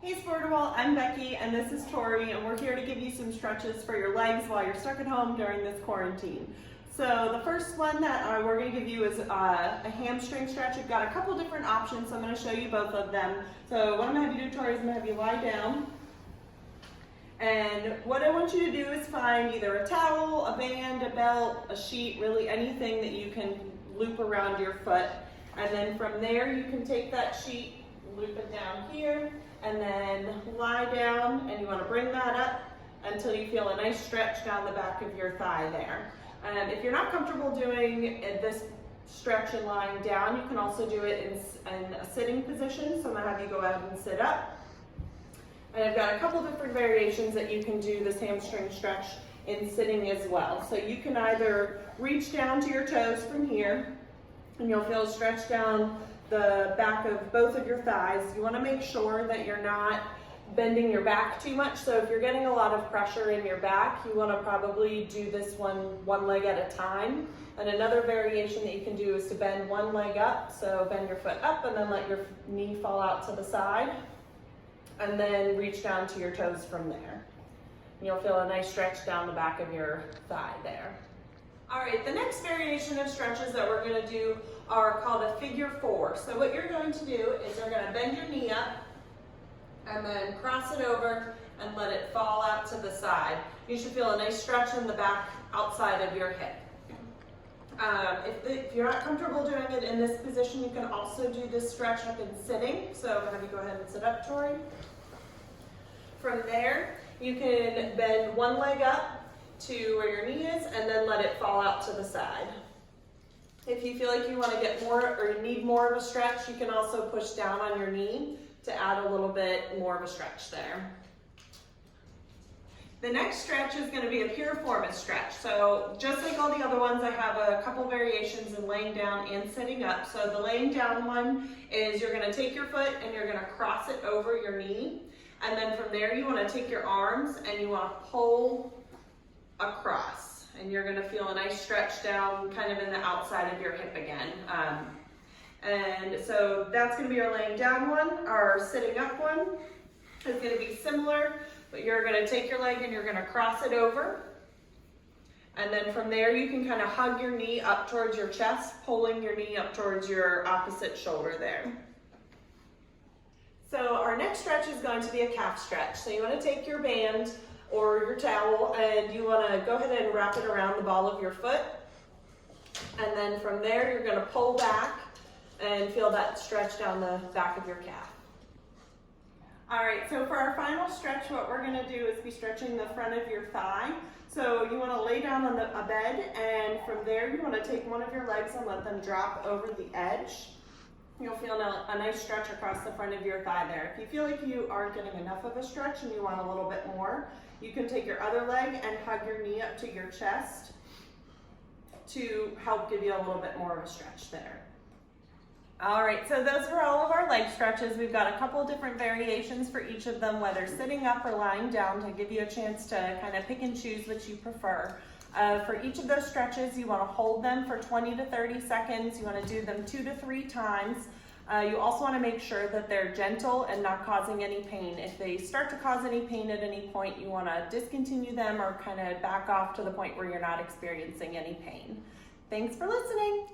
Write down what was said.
Hey Sportable, I'm Becky and this is Tori, and we're here to give you some stretches for your legs while you're stuck at home during this quarantine. So the first one that we're going to give you is a hamstring stretch. We've got a couple different options, so I'm going to show you both of them. So what I'm going to have you do, Tori, is I'm going to have you lie down. And what I want you to do is find either a towel, a band, a belt, a sheet, really anything that you can loop around your foot. And then from there you can take that sheet, loop it down here, and then lie down, and you want to bring that up until you feel a nice stretch down the back of your thigh there. And if you're not comfortable doing this stretch and lying down, you can also do it in a sitting position. So I'm going to have you go ahead and sit up. And I've got a couple different variations that you can do this hamstring stretch in sitting as well. So you can either reach down to your toes from here, and you'll feel a stretch down the back of both of your thighs. You want to make sure that you're not bending your back too much. So if you're getting a lot of pressure in your back, you want to probably do this one leg at a time. And another variation that you can do is to bend one leg up. So bend your foot up and then let your knee fall out to the side. And then reach down to your toes from there. And you'll feel a nice stretch down the back of your thigh there. All right, the next variation of stretches that we're going to do are called a figure four. So what you're going to do is you're going to bend your knee up and then cross it over and let it fall out to the side. You should feel a nice stretch in the back outside of your hip. If you're not comfortable doing it in this position, you can also do this stretch up in sitting. So I'm going to have you go ahead and sit up, Tori. From there, you can bend one leg up to where your knee is and then let it fall out to the side. If you feel like you want to get more or you need more of a stretch, you can also push down on your knee to add a little bit more of a stretch there. The next stretch is going to be a Piriformis stretch. So just like all the other ones, I have a couple variations in laying down and sitting up. So the laying down one is you're going to take your foot and you're going to cross it over your knee. And then from there you want to take your arms and you want to pull across. And you're going to feel a nice stretch down kind of in the outside of your hip again. And so that's going to be our laying down one. Our sitting up one is going to be similar, but you're going to take your leg and you're going to cross it over. And then from there you can kind of hug your knee up towards your chest, pulling your knee up towards your opposite shoulder there. So our next stretch is going to be a calf stretch. So you want to take your band or your towel and you want to go ahead and wrap it around the ball of your foot. And then from there you're going to pull back and feel that stretch down the back of your calf. All right, so for our final stretch, what we're going to do is be stretching the front of your thigh. So you want to lay down on a bed, and from there you want to take one of your legs and let them drop over the edge. You'll feel a nice stretch across the front of your thigh there. If you feel like you aren't getting enough of a stretch and you want a little bit more, you can take your other leg and hug your knee up to your chest to help give you a little bit more of a stretch there. All right, so those were all of our leg stretches. We've got a couple different variations for each of them, whether sitting up or lying down, to give you a chance to kind of pick and choose what you prefer. For each of those stretches, you want to hold them for 20 to 30 seconds. You want to do them 2 to 3 times. You also want to make sure that they're gentle and not causing any pain. If they start to cause any pain at any point, you want to discontinue them or kind of back off to the point where you're not experiencing any pain. Thanks for listening.